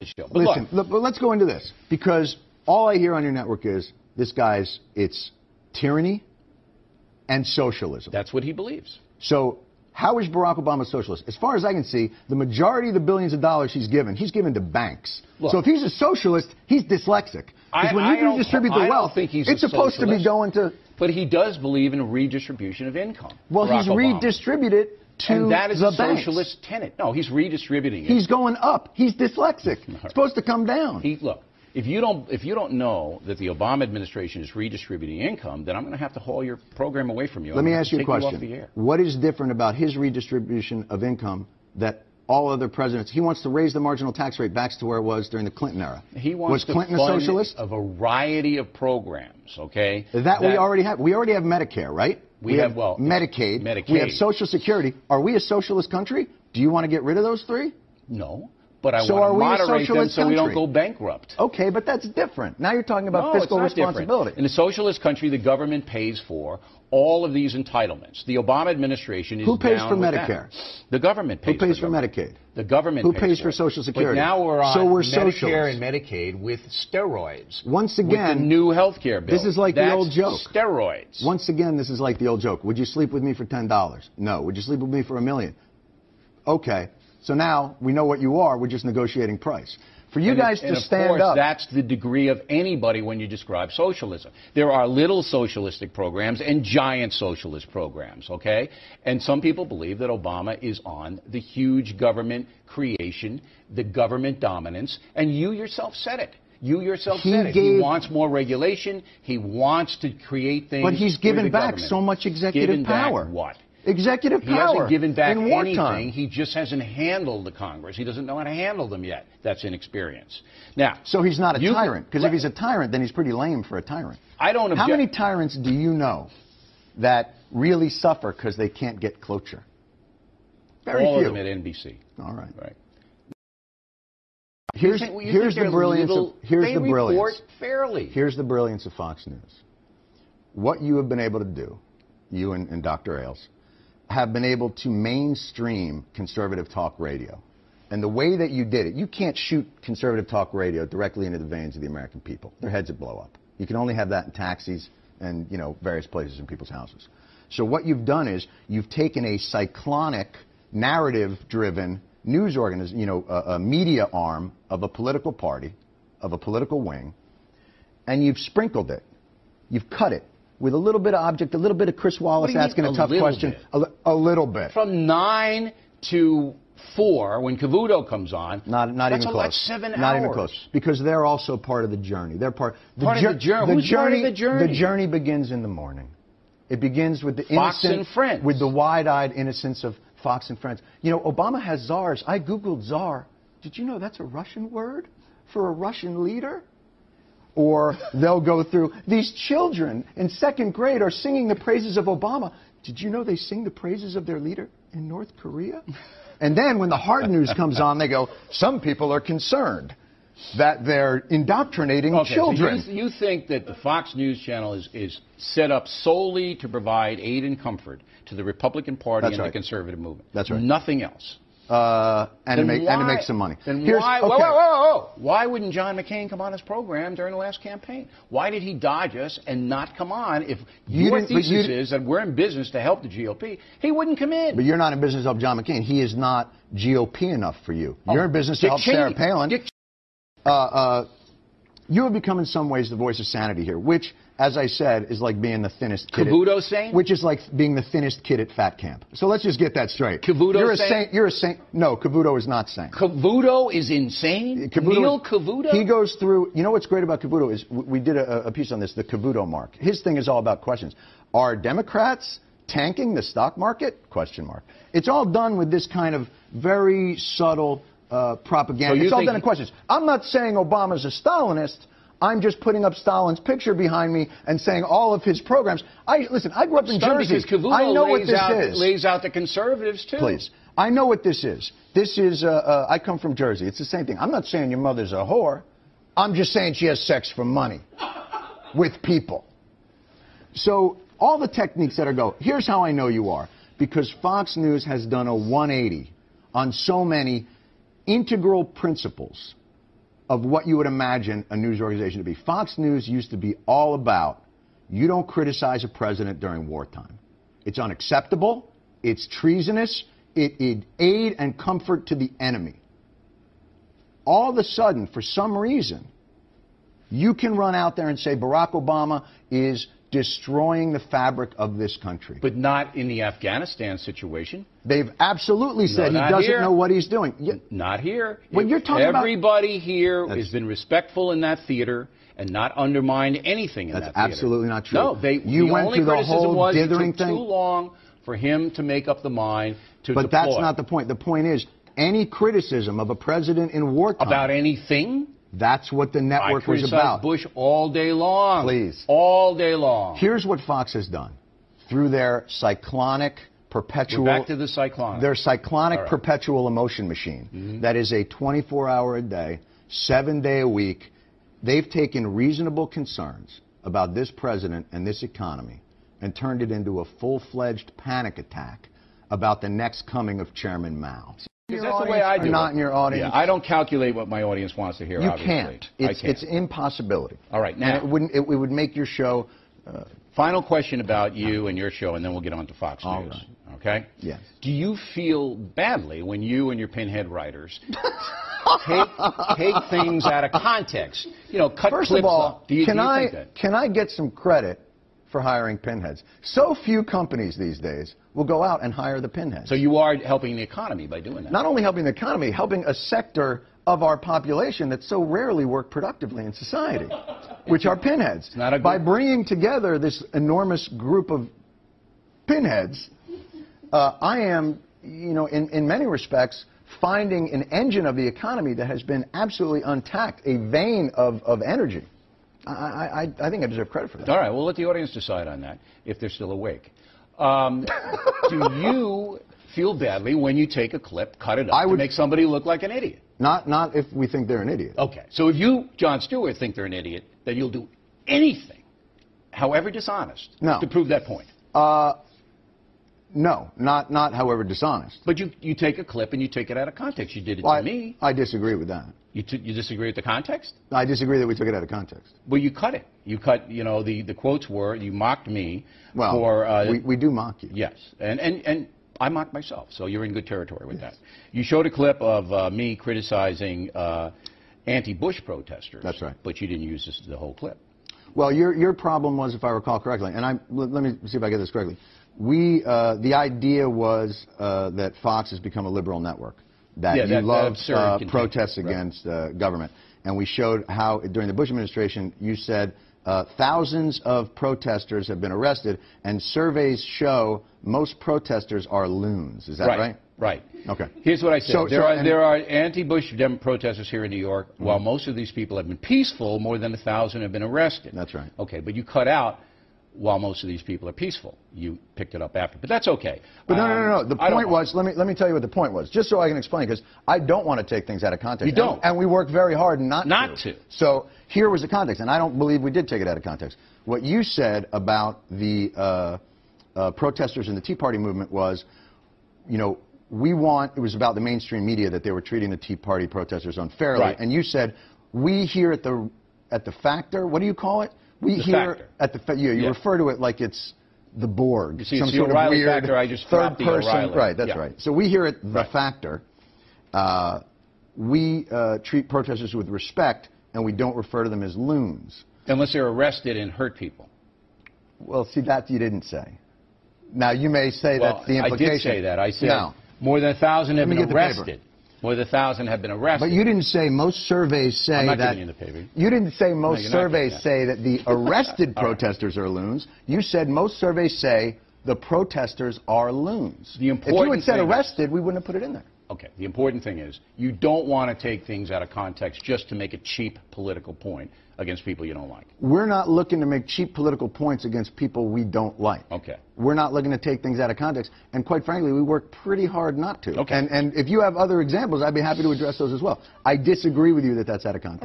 show. But listen, look, let's go into this, because all I hear on your network is this guy's, it's tyranny and socialism. That's what he believes. So how is Barack Obama a socialist? As far as I can see, the majority of the billions of dollars he's given to banks. Look, so if he's a socialist, he's dyslexic. Because when you redistribute the wealth, it's supposed to be going to... But he does believe in a redistribution of income. Well, Barack he's Obama. redistributed to and that is the a socialist tenet. No, he's redistributing it. He's going up. He's dyslexic. It's supposed to come down. Look, if you don't know that the Obama administration is redistributing income, then I'm going to have to haul your program away from you. Let me ask you a question. What is different about his redistribution of income that all other presidents? He wants to raise the marginal tax rate back to where it was during the Clinton era. Was Clinton a socialist? A variety of programs, okay? That we already have. We already have Medicare, right? We have Medicaid. We have Social Security. Are we a socialist country? Do you want to get rid of those three? No. But I want to moderate them so we don't go bankrupt. Okay, but that's different. Now you're talking about fiscal responsibility. Different. In a socialist country, the government pays for all of these entitlements. The Obama administration is Who pays for Medicare? The government pays. Who pays for Medicaid? The government pays. Who pays for Social Security? But now we're on Medicare socialists. And Medicaid with steroids. Once again, with the new health care bill. This is like the old joke. Steroids. Once again, this is like the old joke. Would you sleep with me for $10? No. Would you sleep with me for $1 million? Okay. So now we know what you are. We're just negotiating price. For you guys to stand up. That's the degree of anybody when you describe socialism. There are little socialistic programs and giant socialist programs, okay? And some people believe that Obama is on the huge government creation, the government dominance, and you yourself said it. You yourself said it. He wants more regulation. He wants to create things. But he's given back so much executive power. Given back what? Executive power. He hasn't given back in anything. He just hasn't handled the Congress. He doesn't know how to handle them yet. That's inexperience. Now, so he's not a tyrant, because if he's a tyrant, then he's pretty lame for a tyrant. I don't object. How many tyrants do you know that really suffer because they can't get cloture? Very All few. of them at NBC. All right. Right. Here's the brilliance of report fairly. Here's the brilliance of Fox News. What you have been able to do, you and Dr. Ailes, have been able to mainstream conservative talk radio. And the way that you did it, you can't shoot conservative talk radio directly into the veins of the American people. Their heads would blow up. You can only have that in taxis and, various places in people's houses. So what you've done is you've taken a cyclonic, narrative-driven news organization, a media arm of a political party, of a political wing, and you've sprinkled it. You've cut it. With a little bit of object, a little bit of Chris Wallace asking a tough question. A little bit. From 9 to 4, when Cavuto comes on, not even close. That's 7 hours. Not even close. Because they're also part of the journey. They're part of the journey. Who's part of the journey? The journey begins in the morning. It begins with the Fox and Friends. With the wide-eyed innocence of Fox and Friends. Obama has czars. I Googled czar. Did you know that's a Russian word for a Russian leader? Or they'll go through, these children in second grade are singing the praises of Obama. Did you know they sing the praises of their leader in North Korea? And then when the hard news comes on, they go, some people are concerned that they're indoctrinating children. So you think that the Fox News Channel is set up solely to provide aid and comfort to the Republican Party and the conservative movement? That's right. Nothing else. And to make some money. Then why wouldn't John McCain come on his program during the last campaign? Why did he dodge us and not come on? If your thesis is that we're in business to help the GOP, he wouldn't come in. But you're not in business to help John McCain. He is not GOP enough for you. You're in business to help Sarah Palin. You have become in some ways the voice of sanity here, which, as I said, is like being the thinnest kid. Cavuto sane? Which is like being the thinnest kid at fat camp. So let's just get that straight. Cavuto sane? You're a saint. No, Cavuto is not sane. Cavuto is insane? Neil Cavuto? He goes through, what's great about Cavuto is we did a piece on this, the Cavuto mark. His thing is all about questions. Are Democrats tanking the stock market? Question mark. It's all done with this kind of very subtle propaganda. It's all done in questions. I'm not saying Obama's a Stalinist. I'm just putting up Stalin's picture behind me and saying all of his programs. Listen, I grew up in Jersey. I know what this is. Lays out the conservatives, too. Please. I know what this is. This is, I come from Jersey. It's the same thing. I'm not saying your mother's a whore. I'm just saying she has sex for money with people. So all the techniques that here's how I know you are. Because Fox News has done a 180 on so many integral principles of what you would imagine a news organization to be. Fox News used to be all about, you don't criticize a president during wartime. It's unacceptable. It's treasonous. It aid and comfort to the enemy. All of a sudden, for some reason, you can run out there and say Barack Obama is destroying the fabric of this country. But not in the Afghanistan situation. They've absolutely said he doesn't know what he's doing. Not here. When you're talking about everybody here has been respectful in that theater and not undermined anything in that theater. That's absolutely not true. No, you went through the whole dithering thing. It took too long for him to make up the mind to deploy. But that's not the point. The point is, any criticism of a president in wartime about anything. That's what the network was about. I criticize Bush all day long. Please. All day long. Here's what Fox has done. Through their cyclonic, perpetual... We're back to the cyclonic. Their cyclonic perpetual emotion machine. That is a 24-hour-a-day, 7-day-a-week. They've taken reasonable concerns about this president and this economy and turned it into a full-fledged panic attack about the next coming of Chairman Mao. Because that's the way I do it. Not in your audience. Yeah, I don't calculate what my audience wants to hear. You obviously. can't. It's impossibility. All right, now and it would make your show. Final question about you and your show, and then we'll get on to Fox News. All right. Okay? Yes. Do you feel badly when you and your pinhead writers take things out of context? You know, cut First clips of all, up. Do you think that? Can I get some credit for hiring pinheads? So few companies these days will go out and hire the pinheads. So you are helping the economy by doing that. Not only helping the economy, helping a sector of our population that so rarely work productively in society, which are pinheads. By bringing together this enormous group of pinheads, I am, in many respects, finding an engine of the economy that has been absolutely untapped, a vein of energy. I think I deserve credit for that. All right, we'll let the audience decide on that, if they're still awake. Do you feel badly when you take a clip, cut it up, to make somebody look like an idiot? Not if we think they're an idiot. Okay, so if you, Jon Stewart, think they're an idiot, then you'll do anything, however dishonest, to prove that point. No, not however dishonest. But you take a clip and you take it out of context. You did it to me. I disagree with that. You disagree with the context? I disagree that we took it out of context. Well, you cut it. You cut, the quotes were, you mocked me for... we do mock you. Yes, and I mocked myself, so you're in good territory with that. You showed a clip of me criticizing anti-Bush protesters. That's right. But you didn't use the whole clip. Well, your problem was, if I recall correctly, and let me see if I get this correctly. The idea was that Fox has become a liberal network, that you love protests against government. And we showed how, during the Bush administration, you said thousands of protesters have been arrested, and surveys show most protesters are loons. Is that right? Right. Okay. Here's what I said. There are anti-Bush protesters here in New York. While most of these people have been peaceful, more than 1,000 have been arrested. That's right. Okay, but you cut out while most of these people are peaceful. You picked it up after. But that's okay. But no. The point was, let me tell you what the point was, just so I can explain, because I don't want to take things out of context. You don't. And we work very hard not to. So here was the context, and I don't believe we did take it out of context. What you said about the protesters in the Tea Party movement was, it was about the mainstream media, that they were treating the Tea Party protesters unfairly. Right. And you said, we here at the Factor, what do you call it? We here at the you refer to it like it's the Borg, you see, some it's sort the of weird factor. I just third the person. O'Reilly. Right, that's right. So we here at the Factor, we treat protesters with respect, and we don't refer to them as loons. Unless they're arrested and hurt people. Well, see, that you didn't say. Now, you may say that's the implication. I did say that. I said more than 1,000 have been arrested. More than 1,000 have been arrested. But you didn't say most surveys say I'm not that. giving you the paper. You didn't say most surveys say that the arrested protesters are loons. You said most surveys say the protesters are loons. The important if you had said arrested, we wouldn't have put it in there. Okay. The important thing is you don't want to take things out of context just to make a cheap political point against people you don't like. We're not looking to make cheap political points against people we don't like. Okay. We're not looking to take things out of context. And quite frankly, we work pretty hard not to. Okay. And if you have other examples, I'd be happy to address those as well. I disagree with you that that's out of context.